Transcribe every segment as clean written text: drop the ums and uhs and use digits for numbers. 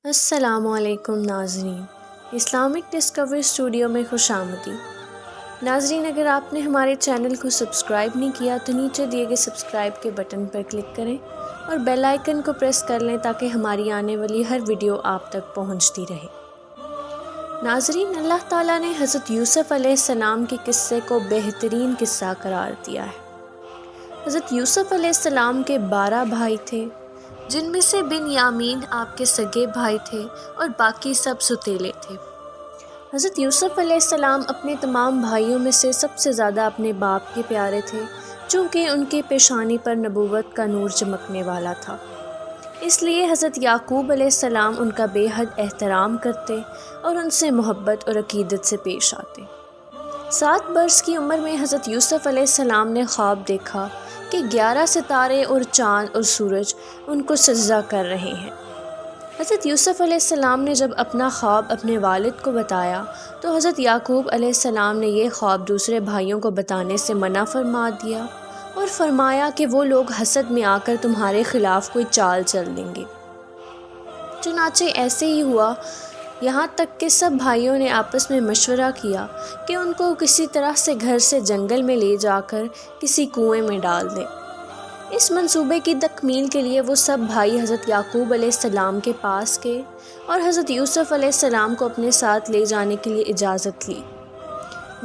السلام علیکم ناظرین، اسلامک ڈسکوری اسٹوڈیو میں خوش آمدید۔ ناظرین، اگر آپ نے ہمارے چینل کو سبسکرائب نہیں کیا تو نیچے دیے گئے سبسکرائب کے بٹن پر کلک کریں اور بیل آئیکن کو پریس کر لیں تاکہ ہماری آنے والی ہر ویڈیو آپ تک پہنچتی رہے۔ ناظرین، اللہ تعالیٰ نے حضرت یوسف علیہ السلام کے قصے کو بہترین قصہ قرار دیا ہے۔ حضرت یوسف علیہ السلام کے 12 بھائی تھے، جن میں سے بنیامین آپ کے سگے بھائی تھے اور باقی سب ستیلے تھے۔ حضرت یوسف علیہ السلام اپنے تمام بھائیوں میں سے سب سے زیادہ اپنے باپ کے پیارے تھے، چونکہ ان کی پیشانی پر نبوت کا نور چمکنے والا تھا۔ اس لیے حضرت یعقوب علیہ السلام ان کا بے حد احترام کرتے اور ان سے محبت اور عقیدت سے پیش آتے۔ 7 برس کی عمر میں حضرت یوسف علیہ السلام نے خواب دیکھا کہ 11 ستارے اور چاند اور سورج ان کو سجدہ کر رہے ہیں۔ حضرت یوسف علیہ السلام نے جب اپنا خواب اپنے والد کو بتایا تو حضرت یعقوب علیہ السلام نے یہ خواب دوسرے بھائیوں کو بتانے سے منع فرما دیا اور فرمایا کہ وہ لوگ حسد میں آ کر تمہارے خلاف کوئی چال چل دیں گے۔ چنانچہ ایسے ہی ہوا، یہاں تک کہ سب بھائیوں نے آپس میں مشورہ کیا کہ ان کو کسی طرح سے گھر سے جنگل میں لے جا کر کسی کنویں میں ڈال دیں۔ اس منصوبے کی تکمیل کے لیے وہ سب بھائی حضرت یعقوب علیہ السلام کے پاس گئے اور حضرت یوسف علیہ السلام کو اپنے ساتھ لے جانے کے لیے اجازت لی۔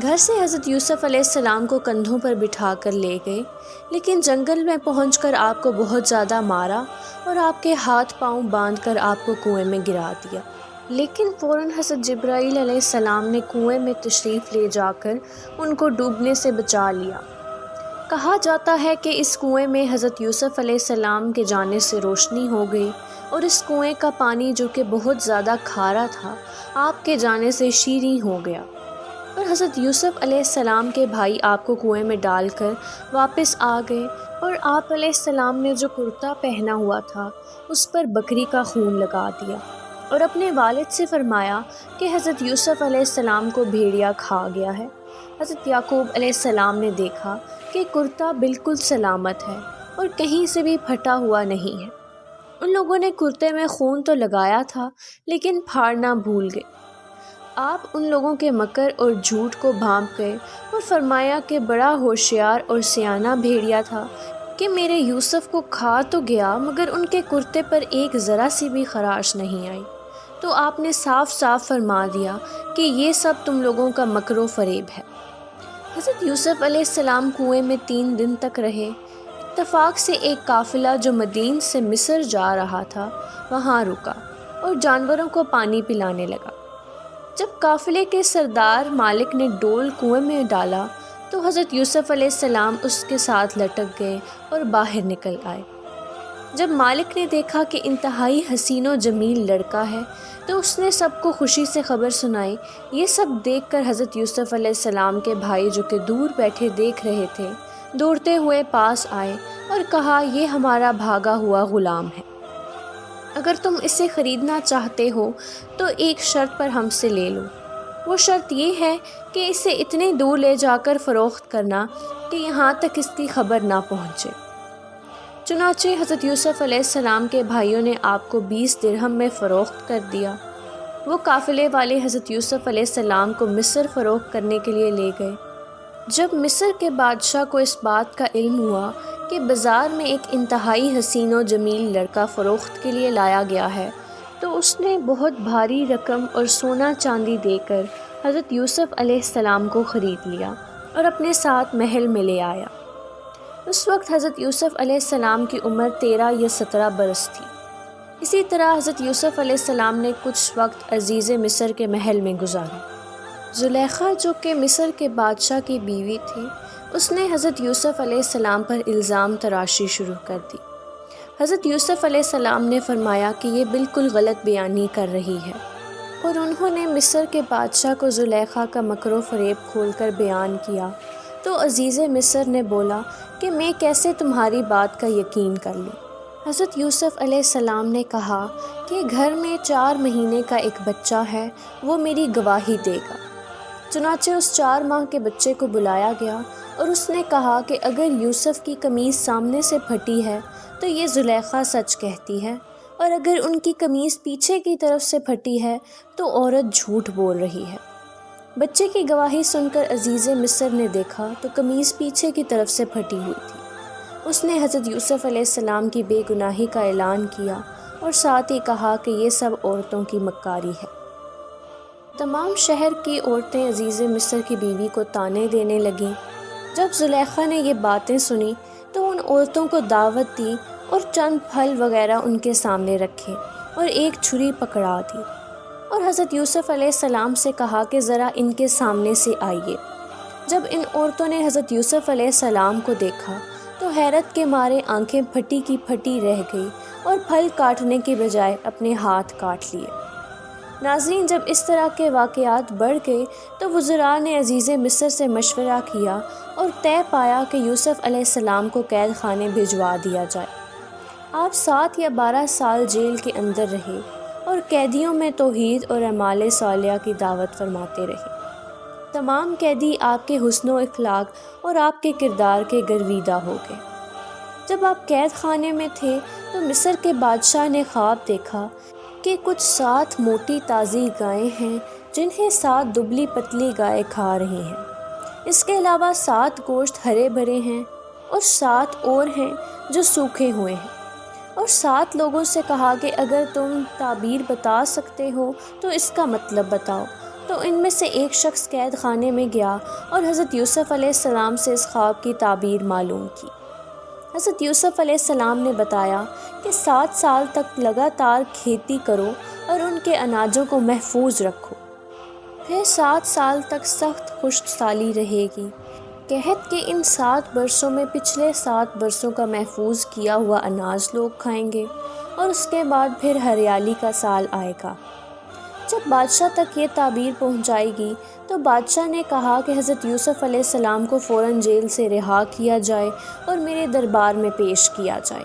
گھر سے حضرت یوسف علیہ السلام کو کندھوں پر بٹھا کر لے گئے، لیکن جنگل میں پہنچ کر آپ کو بہت زیادہ مارا اور آپ کے ہاتھ پاؤں باندھ کر آپ کو کنویں میں گرا دیا۔ لیکن فوراً حضرت جبرائیل علیہ السلام نے کنویں میں تشریف لے جا کر ان کو ڈوبنے سے بچا لیا۔ کہا جاتا ہے کہ اس کنویں میں حضرت یوسف علیہ السلام کے جانے سے روشنی ہو گئی اور اس کنویں کا پانی، جو کہ بہت زیادہ کھارا تھا، آپ کے جانے سے شیریں ہو گیا، اور حضرت یوسف علیہ السلام کے بھائی آپ کو کنویں میں ڈال کر واپس آ گئے اور آپ علیہ السلام نے جو کرتا پہنا ہوا تھا اس پر بکری کا خون لگا دیا اور اپنے والد سے فرمایا کہ حضرت یوسف علیہ السلام کو بھیڑیا کھا گیا ہے۔ حضرت یعقوب علیہ السلام نے دیکھا کہ کرتا بالکل سلامت ہے اور کہیں سے بھی پھٹا ہوا نہیں ہے۔ ان لوگوں نے کرتے میں خون تو لگایا تھا لیکن پھاڑنا بھول گئے۔ آپ ان لوگوں کے مکر اور جھوٹ کو بھانپ گئے اور فرمایا کہ بڑا ہوشیار اور سیانہ بھیڑیا تھا کہ میرے یوسف کو کھا تو گیا مگر ان کے کرتے پر ایک ذرا سی بھی خراش نہیں آئی۔ تو آپ نے صاف صاف فرما دیا کہ یہ سب تم لوگوں کا مکر و فریب ہے۔ حضرت یوسف علیہ السلام کنویں میں 3 دن تک رہے۔ اتفاق سے ایک قافلہ جو مدین سے مصر جا رہا تھا وہاں رکا اور جانوروں کو پانی پلانے لگا۔ جب قافلے کے سردار مالک نے ڈول کنویں میں ڈالا تو حضرت یوسف علیہ السلام اس کے ساتھ لٹک گئے اور باہر نکل آئے۔ جب مالک نے دیکھا کہ انتہائی حسین و جمیل لڑکا ہے تو اس نے سب کو خوشی سے خبر سنائی۔ یہ سب دیکھ کر حضرت یوسف علیہ السلام کے بھائی، جو کہ دور بیٹھے دیکھ رہے تھے، دوڑتے ہوئے پاس آئے اور کہا، یہ ہمارا بھاگا ہوا غلام ہے، اگر تم اسے خریدنا چاہتے ہو تو ایک شرط پر ہم سے لے لو۔ وہ شرط یہ ہے کہ اسے اتنے دور لے جا کر فروخت کرنا کہ یہاں تک اس کی خبر نہ پہنچے۔ چنانچہ حضرت یوسف علیہ السلام کے بھائیوں نے آپ کو 20 درہم میں فروخت کر دیا۔ وہ قافلے والے حضرت یوسف علیہ السلام کو مصر فروخت کرنے کے لیے لے گئے۔ جب مصر کے بادشاہ کو اس بات کا علم ہوا کہ بازار میں ایک انتہائی حسین و جمیل لڑکا فروخت کے لیے لایا گیا ہے تو اس نے بہت بھاری رقم اور سونا چاندی دے کر حضرت یوسف علیہ السلام کو خرید لیا اور اپنے ساتھ محل میں لے آیا۔ اس وقت حضرت یوسف علیہ السلام کی عمر 13 یا 17 برس تھی۔ اسی طرح حضرت یوسف علیہ السلام نے کچھ وقت عزیز مصر کے محل میں گزارا۔ زلیخا، جو کہ مصر کے بادشاہ کی بیوی تھی، اس نے حضرت یوسف علیہ السلام پر الزام تراشی شروع کر دی۔ حضرت یوسف علیہ السلام نے فرمایا کہ یہ بالکل غلط بیانی کر رہی ہے، اور انہوں نے مصر کے بادشاہ کو زلیخا کا مکر و فریب کھول کر بیان کیا۔ تو عزیز مصر نے بولا کہ میں کیسے تمہاری بات کا یقین کر لوں؟ حضرت یوسف علیہ السلام نے کہا کہ گھر میں 4 مہینے کا ایک بچہ ہے، وہ میری گواہی دے گا۔ چنانچہ اس 4 ماہ کے بچے کو بلایا گیا اور اس نے کہا کہ اگر یوسف کی قمیص سامنے سے پھٹی ہے تو یہ زلیخا سچ کہتی ہے، اور اگر ان کی قمیص پیچھے کی طرف سے پھٹی ہے تو عورت جھوٹ بول رہی ہے۔ بچے کی گواہی سن کر عزیز مصر نے دیکھا تو قمیص پیچھے کی طرف سے پھٹی ہوئی تھی۔ اس نے حضرت یوسف علیہ السلام کی بے گناہی کا اعلان کیا اور ساتھ ہی کہا کہ یہ سب عورتوں کی مکاری ہے۔ تمام شہر کی عورتیں عزیز مصر کی بیوی کو طعنے دینے لگیں۔ جب زلیخا نے یہ باتیں سنی تو ان عورتوں کو دعوت دی اور چند پھل وغیرہ ان کے سامنے رکھے اور ایک چھری پکڑا دی اور حضرت یوسف علیہ السلام سے کہا کہ ذرا ان کے سامنے سے آئیے۔ جب ان عورتوں نے حضرت یوسف علیہ السلام کو دیکھا تو حیرت کے مارے آنکھیں پھٹی کی پھٹی رہ گئی اور پھل کاٹنے کے بجائے اپنے ہاتھ کاٹ لیے۔ ناظرین، جب اس طرح کے واقعات بڑھ گئے تو وزراء نے عزیز مصر سے مشورہ کیا اور طے پایا کہ یوسف علیہ السلام کو قید خانے بھجوا دیا جائے۔ آپ 7 یا 12 سال جیل کے اندر رہے اور قیدیوں میں توحید اور اعمال صالحہ کی دعوت فرماتے رہے۔ تمام قیدی آپ کے حسن و اخلاق اور آپ کے کردار کے گرویدہ ہو گئے۔ جب آپ قید خانے میں تھے تو مصر کے بادشاہ نے خواب دیکھا کہ کچھ 7 موٹی تازی گائیں ہیں جنہیں 7 دبلی پتلی گائیں کھا رہی ہیں۔ اس کے علاوہ 7 گوشت ہرے بھرے ہیں اور 7 اور ہیں جو سوکھے ہوئے ہیں، اور 7 لوگوں سے کہا کہ اگر تم تعبیر بتا سکتے ہو تو اس کا مطلب بتاؤ۔ تو ان میں سے ایک شخص قید خانے میں گیا اور حضرت یوسف علیہ السلام سے اس خواب کی تعبیر معلوم کی۔ حضرت یوسف علیہ السلام نے بتایا کہ 7 سال تک لگاتار کھیتی کرو اور ان کے اناجوں کو محفوظ رکھو، پھر 7 سال تک سخت خشک سالی رہے گی۔ قحط کے ان 7 برسوں میں پچھلے 7 برسوں کا محفوظ کیا ہوا اناج لوگ کھائیں گے اور اس کے بعد پھر ہریالی کا سال آئے گا۔ جب بادشاہ تک یہ تعبیر پہنچائے گی تو بادشاہ نے کہا کہ حضرت یوسف علیہ السلام کو فوراً جیل سے رہا کیا جائے اور میرے دربار میں پیش کیا جائے۔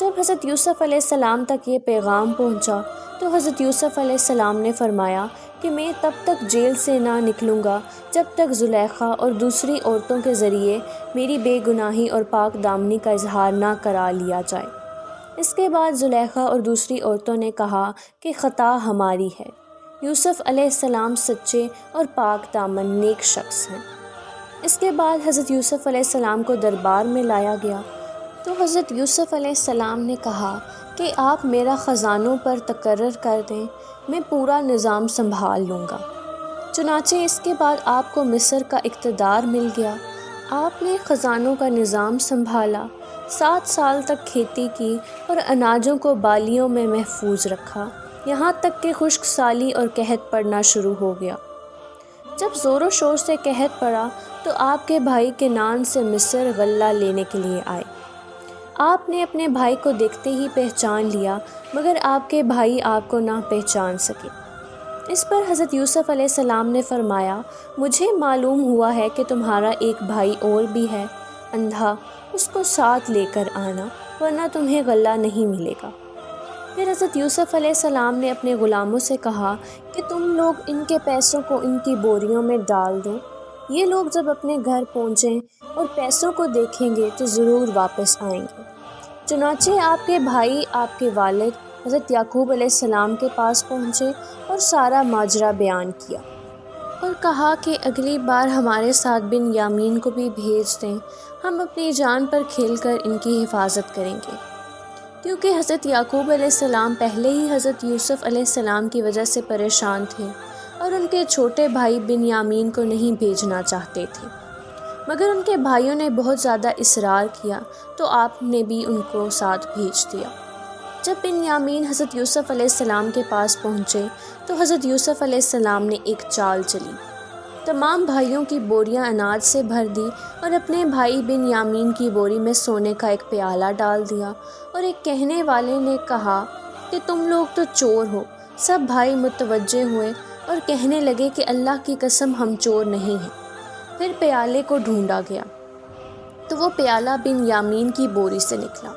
جب حضرت یوسف علیہ السلام تک یہ پیغام پہنچا تو حضرت یوسف علیہ السلام نے فرمایا کہ میں تب تک جیل سے نہ نکلوں گا جب تک زلیخا اور دوسری عورتوں کے ذریعے میری بے گناہی اور پاک دامنی کا اظہار نہ کرا لیا جائے۔ اس کے بعد زلیخا اور دوسری عورتوں نے کہا کہ خطا ہماری ہے، یوسف علیہ السلام سچے اور پاک دامن نیک شخص ہیں۔ اس کے بعد حضرت یوسف علیہ السلام کو دربار میں لایا گیا تو حضرت یوسف علیہ السلام نے کہا کہ آپ میرا خزانوں پر تقرر کر دیں، میں پورا نظام سنبھال لوں گا۔ چنانچہ اس کے بعد آپ کو مصر کا اقتدار مل گیا۔ آپ نے خزانوں کا نظام سنبھالا، 7 سال تک کھیتی کی اور اناجوں کو بالیوں میں محفوظ رکھا، یہاں تک کہ خشک سالی اور قحط پڑنا شروع ہو گیا۔ جب زور و شور سے قحط پڑا تو آپ کے بھائی کنعان سے مصر غلہ لینے کے لیے آئے۔ آپ نے اپنے بھائی کو دیکھتے ہی پہچان لیا، مگر آپ کے بھائی آپ کو نہ پہچان سکے۔ اس پر حضرت یوسف علیہ السلام نے فرمایا، مجھے معلوم ہوا ہے کہ تمہارا ایک بھائی اور بھی ہے، اندھا، اس کو ساتھ لے کر آنا ورنہ تمہیں غلہ نہیں ملے گا۔ پھر حضرت یوسف علیہ السلام نے اپنے غلاموں سے کہا کہ تم لوگ ان کے پیسوں کو ان کی بوریوں میں ڈال دو، یہ لوگ جب اپنے گھر پہنچیں اور پیسوں کو دیکھیں گے تو ضرور واپس آئیں گے۔ چنانچہ آپ کے بھائی آپ کے والد حضرت یعقوب علیہ السلام کے پاس پہنچے اور سارا ماجرا بیان کیا اور کہا کہ اگلی بار ہمارے ساتھ بن یامین کو بھی بھیج دیں، ہم اپنی جان پر کھیل کر ان کی حفاظت کریں گے، کیونکہ حضرت یعقوب علیہ السلام پہلے ہی حضرت یوسف علیہ السلام کی وجہ سے پریشان تھے اور ان کے چھوٹے بھائی بن یامین کو نہیں بھیجنا چاہتے تھے، مگر ان کے بھائیوں نے بہت زیادہ اصرار کیا تو آپ نے بھی ان کو ساتھ بھیج دیا۔ جب بن یامین حضرت یوسف علیہ السلام کے پاس پہنچے تو حضرت یوسف علیہ السلام نے ایک چال چلی، تمام بھائیوں کی بوریاں اناج سے بھر دی اور اپنے بھائی بن یامین کی بوری میں سونے کا ایک پیالہ ڈال دیا، اور ایک کہنے والے نے کہا کہ تم لوگ تو چور ہو۔ سب بھائی متوجہ ہوئے اور کہنے لگے کہ اللہ کی قسم ہم چور نہیں ہیں۔ پھر پیالے کو ڈھونڈا گیا تو وہ پیالہ بن یامین کی بوری سے نکلا۔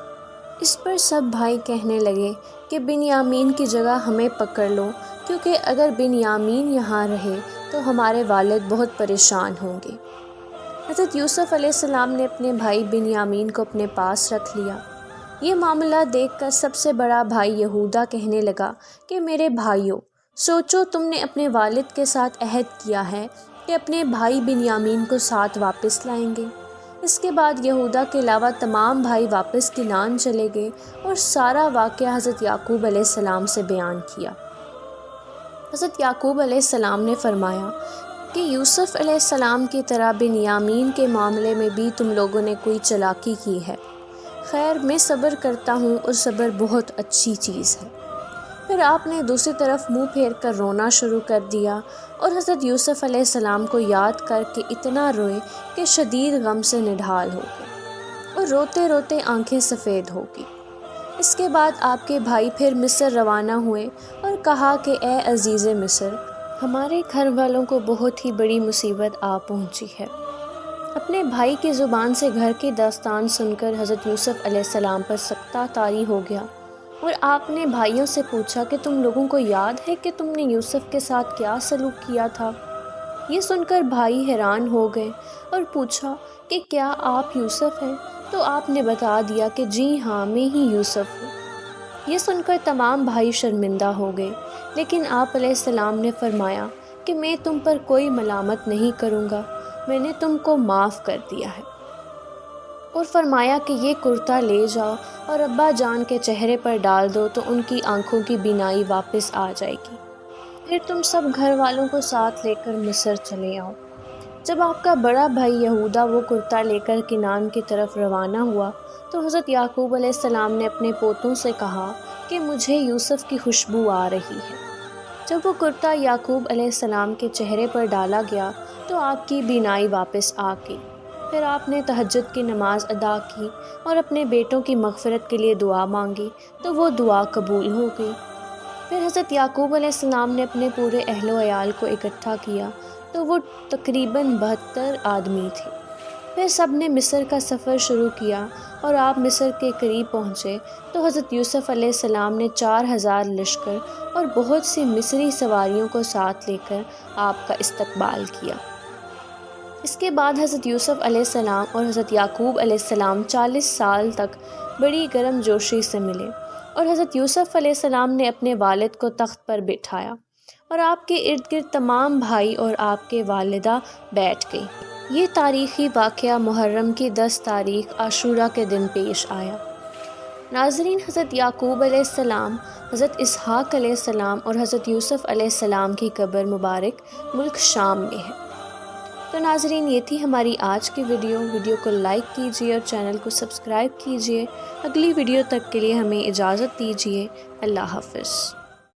اس پر سب بھائی کہنے لگے کہ بن یامین کی جگہ ہمیں پکڑ لو، کیونکہ اگر بن یامین یہاں رہے تو ہمارے والد بہت پریشان ہوں گے۔ حضرت یوسف علیہ السلام نے اپنے بھائی بن یامین کو اپنے پاس رکھ لیا۔ یہ معاملہ دیکھ کر سب سے بڑا بھائی یہودا کہنے لگا کہ میرے بھائیوں، سوچو، تم نے اپنے والد کے ساتھ عہد کیا ہے کہ اپنے بھائی بنیامین کو ساتھ واپس لائیں گے۔ اس کے بعد یہودا کے علاوہ تمام بھائی واپس کنعان چلے گئے اور سارا واقعہ حضرت یعقوب علیہ السلام سے بیان کیا۔ حضرت یعقوب علیہ السلام نے فرمایا کہ یوسف علیہ السلام کی طرح بنیامین کے معاملے میں بھی تم لوگوں نے کوئی چالاکی کی ہے۔ خیر، میں صبر کرتا ہوں اور صبر بہت اچھی چیز ہے۔ پھر آپ نے دوسری طرف منہ پھیر کر رونا شروع کر دیا اور حضرت یوسف علیہ السلام کو یاد کر کے اتنا روئے کہ شدید غم سے نڈھال ہو گئے اور روتے روتے آنکھیں سفید ہو گئی۔ اس کے بعد آپ کے بھائی پھر مصر روانہ ہوئے اور کہا کہ اے عزیز مصر، ہمارے گھر والوں کو بہت ہی بڑی مصیبت آ پہنچی ہے۔ اپنے بھائی کی زبان سے گھر کی داستان سن کر حضرت یوسف علیہ السلام پر سکتہ طاری ہو گیا اور آپ نے بھائیوں سے پوچھا کہ تم لوگوں کو یاد ہے کہ تم نے یوسف کے ساتھ کیا سلوک کیا تھا؟ یہ سن کر بھائی حیران ہو گئے اور پوچھا کہ کیا آپ یوسف ہیں؟ تو آپ نے بتا دیا کہ جی ہاں، میں ہی یوسف ہوں۔ یہ سن کر تمام بھائی شرمندہ ہو گئے، لیکن آپ علیہ السلام نے فرمایا کہ میں تم پر کوئی ملامت نہیں کروں گا، میں نے تم کو معاف کر دیا ہے، اور فرمایا کہ یہ کرتا لے جاؤ اور ابا جان کے چہرے پر ڈال دو تو ان کی آنکھوں کی بینائی واپس آ جائے گی۔ پھر تم سب گھر والوں کو ساتھ لے کر مصر چلے آؤ۔ جب آپ کا بڑا بھائی یہودا وہ کرتا لے کر کنعان کی طرف روانہ ہوا تو حضرت یعقوب علیہ السلام نے اپنے پوتوں سے کہا کہ مجھے یوسف کی خوشبو آ رہی ہے۔ جب وہ کرتا یعقوب علیہ السلام کے چہرے پر ڈالا گیا تو آپ کی بینائی واپس آ گئی۔ پھر آپ نے تہجد کی نماز ادا کی اور اپنے بیٹوں کی مغفرت کے لیے دعا مانگی تو وہ دعا قبول ہو گئی۔ پھر حضرت یعقوب علیہ السلام نے اپنے پورے اہل و عیال کو اکٹھا کیا تو وہ تقریباً 72 آدمی تھے۔ پھر سب نے مصر کا سفر شروع کیا اور آپ مصر کے قریب پہنچے تو حضرت یوسف علیہ السلام نے 4000 لشکر اور بہت سی مصری سواریوں کو ساتھ لے کر آپ کا استقبال کیا۔ اس کے بعد حضرت یوسف علیہ السلام اور حضرت یعقوب علیہ السلام 40 سال تک بڑی گرم جوشی سے ملے اور حضرت یوسف علیہ السلام نے اپنے والد کو تخت پر بٹھایا اور آپ کے ارد گرد تمام بھائی اور آپ کے والدہ بیٹھ گئی۔ یہ تاریخی واقعہ محرم کی 10 تاریخ عاشورہ کے دن پیش آیا۔ ناظرین، حضرت یعقوب علیہ السلام، حضرت اسحاق علیہ السلام اور حضرت یوسف علیہ السلام کی قبر مبارک ملک شام میں ہے۔ تو ناظرین، یہ تھی ہماری آج کی ویڈیو کو لائک کیجیے اور چینل کو سبسکرائب کیجیے۔ اگلی ویڈیو تک کے لیے ہمیں اجازت دیجیے۔ اللہ حافظ۔